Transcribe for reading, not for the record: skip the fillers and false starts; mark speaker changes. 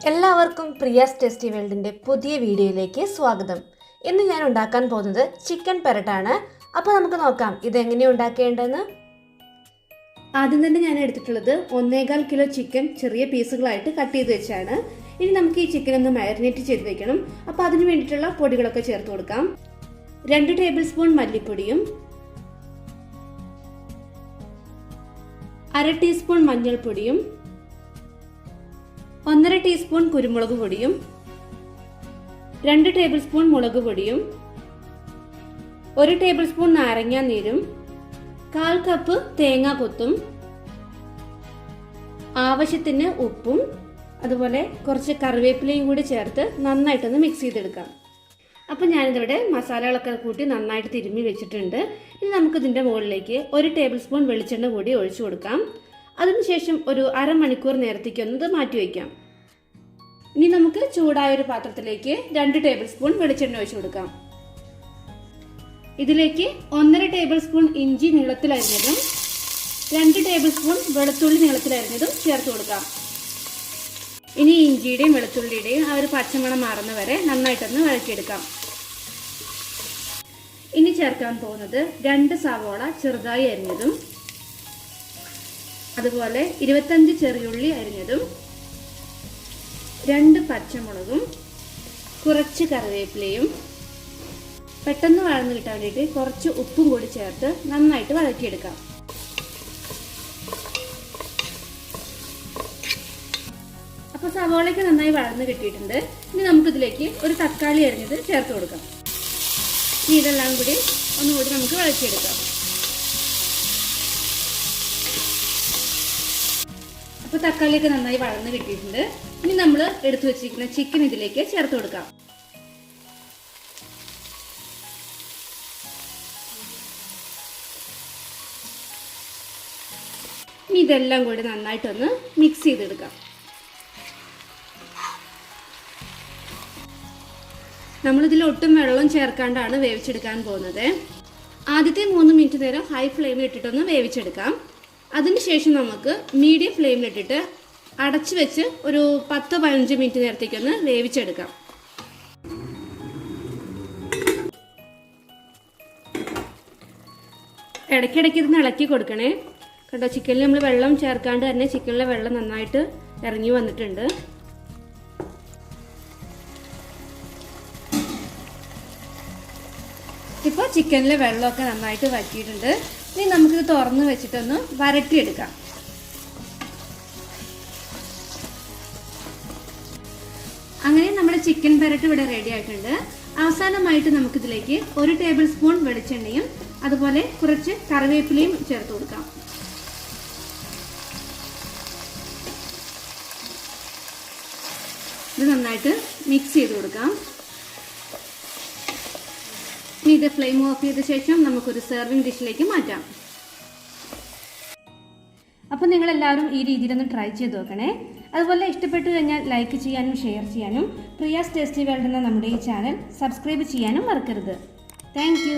Speaker 1: എല്ലാവർക്കും പ്രിയാസ് ടേസ്റ്റി വേൾഡിൻ്റെ പുതിയ വീഡിയോയിലേക്ക് സ്വാഗതം. ഇന്ന് ഞാൻ ഉണ്ടാക്കാൻ പോകുന്നത് ചിക്കൻ പെരട്ടാണ്. അപ്പോൾ നമുക്ക് നോക്കാം ഇതെങ്ങനെയാണ് ഉണ്ടാക്കേണ്ടതെന്ന്. ആദ്യം തന്നെ ഞാൻ എടുത്തിട്ടുള്ളത് 1.25 കിലോ ചിക്കൻ ചെറിയ പീസുകളായിട്ട് കട്ട് ചെയ്ത് വെച്ചാണ്. ഇനി നമുക്ക് ഈ ചിക്കൻ ഒന്ന് മാരിനേറ്റ് ചെയ്ത് വെക്കണം. അപ്പോൾ അതിന് വേണ്ടിയിട്ടുള്ള പൊടികളൊക്കെ ചേർത്ത് കൊടുക്കാം. 2 ടേബിൾ സ്പൂൺ മല്ലിപ്പൊടിയും 1/2 ടീസ്പൂൺ മഞ്ഞൾപ്പൊടിയും 1.5 ടീസ്പൂൺ കുരുമുളക് പൊടിയും 2 ടേബിൾ സ്പൂൺ മുളക് പൊടിയും 1 ടേബിൾ സ്പൂൺ നാരങ്ങാ നീരും 1/4 കപ്പ് തേങ്ങാ കൊത്തും ആവശ്യത്തിന് ഉപ്പും അതുപോലെ കുറച്ച് കറിവേപ്പിലയും കൂടി ചേർത്ത് നന്നായിട്ടൊന്ന് മിക്സ് ചെയ്തെടുക്കാം. അപ്പം ഞാനിതിവിടെ മസാലകളൊക്കെ കൂട്ടി നന്നായിട്ട് തിരുമ്മി വെച്ചിട്ടുണ്ട്. ഇനി നമുക്കിതിൻ്റെ മുകളിലേക്ക് 1 ടേബിൾ സ്പൂൺ വെളിച്ചെണ്ണ കൂടി ഒഴിച്ചു കൊടുക്കാം. അതിനുശേഷം ഒരു അരമണിക്കൂർ നേരത്തേക്ക് ഒന്ന് മാറ്റി വയ്ക്കാം. ഇനി നമുക്ക് ചൂടായ ഒരു പാത്രത്തിലേക്ക് 2 ടേബിൾ സ്പൂൺ വെളിച്ചെണ്ണ ഒഴിച്ചു കൊടുക്കാം. ഇതിലേക്ക് 1.5 ടേബിൾ സ്പൂൺ ഇഞ്ചി നീളത്തിലരിഞ്ഞതും 2 ടേബിൾ സ്പൂൺ വെളുത്തുള്ളി നീളത്തിലരിഞ്ഞതും ചേർത്ത് കൊടുക്കാം. ഇനി ഇഞ്ചിയുടെയും വെളുത്തുള്ളിയുടെയും ആ ഒരു പച്ചമണം മാറുന്ന വരെ നന്നായിട്ടൊന്ന് വഴറ്റിയെടുക്കാം. ഇനി ചേർക്കാൻ പോകുന്നത് 2 സവാള ചെറുതായി അരിഞ്ഞതും അതുപോലെ 25 ചെറിയുള്ളി അരിഞ്ഞതും 2 പച്ചമുളകും കുറച്ച് കറിവേപ്പിലയും പെട്ടെന്ന് വഴന്ന് കിട്ടാൻ വേണ്ടിയിട്ട് കുറച്ച് ഉപ്പും കൂടി ചേർത്ത് നന്നായിട്ട് വഴറ്റിയെടുക്കാം. അപ്പോൾ സവാളയ്ക്ക് നന്നായി വഴന്ന് കിട്ടിയിട്ടുണ്ട്. ഇനി നമുക്കിതിലേക്ക് ഒരു തക്കാളി അരിഞ്ഞത് ചേർത്ത് കൊടുക്കാം. ഇനി ഇതെല്ലാം കൂടി ഒന്നുകൂടി നമുക്ക് വഴറ്റിയെടുക്കാം. അപ്പോൾ തക്കാളിയൊക്കെ നന്നായി വഴന്ന് കിട്ടിയിട്ടുണ്ട്. ഇനി നമ്മൾ എടുത്തു വെച്ചിരിക്കുന്ന ചിക്കൻ ഇതിലേക്ക് ചേർത്ത് കൊടുക്കാം. ഇനി ഇതെല്ലാം കൂടി നന്നായിട്ടൊന്ന് മിക്സ് ചെയ്തെടുക്കാം. നമ്മളിതിൽ ഒട്ടും വെള്ളം ചേർക്കാണ്ടാണ് വേവിച്ചെടുക്കാൻ പോകുന്നത്. ആദ്യത്തെ 3 മിനിറ്റ് നേരം ഹൈ ഫ്ലെയിമിൽ ഇട്ടിട്ടൊന്ന് വേവിച്ചെടുക്കാം. അതിനുശേഷം നമുക്ക് മീഡിയം ഫ്ലെയിമിലിട്ടിട്ട് അടച്ചു വെച്ച് ഒരു 10-15 മിനിറ്റ് നേരത്തേക്കൊന്ന് വേവിച്ചെടുക്കാം. ഇടയ്ക്കിടയ്ക്ക് ഇതൊന്ന് ഇളക്കി കൊടുക്കണേ. കേട്ടോ, ചിക്കനിൽ നമ്മൾ വെള്ളം ചേർക്കാണ്ട് തന്നെ ചിക്കനിലെ വെള്ളം നന്നായിട്ട് ഇറങ്ങി വന്നിട്ടുണ്ട്. ഇപ്പോൾ ചിക്കനിലെ വെള്ളമൊക്കെ നന്നായിട്ട് വറ്റിയിട്ടുണ്ട്. ഇനി നമുക്കിത് തുറന്ന് വെച്ചിട്ടൊന്ന് വരട്ടിയെടുക്കാം. അങ്ങനെ നമ്മുടെ ചിക്കൻ പെരട്ട് ഇവിടെ റെഡി ആയിട്ടുണ്ട്. അവസാനമായിട്ട് നമുക്കിതിലേക്ക് 1 ടേബിൾ സ്പൂൺ വെളിച്ചെണ്ണയും അതുപോലെ കുറച്ച് കറിവേപ്പിലയും ചേർത്ത് കൊടുക്കാം. ഇത് നന്നായിട്ട് മിക്സ് ചെയ്ത് കൊടുക്കാം. ഇനി ഇത് ഫ്ലെയിം ഓഫ് ചെയ്ത ശേഷം നമുക്കൊരു സെർവിങ് ഡിഷിലേക്ക് മാറ്റാം. അപ്പോൾ നിങ്ങളെല്ലാവരും ഈ രീതിയിലൊന്ന് ട്രൈ ചെയ്ത് നോക്കണേ. അതുപോലെ ഇഷ്ടപ്പെട്ടു കഴിഞ്ഞാൽ ലൈക്ക് ചെയ്യാനും ഷെയർ ചെയ്യാനും പ്രിയാസ് ടേസ്റ്റി വേൾഡ് എന്ന നമ്മുടെ ഈ ചാനൽ സബ്സ്ക്രൈബ് ചെയ്യാനും മറക്കരുത്. താങ്ക്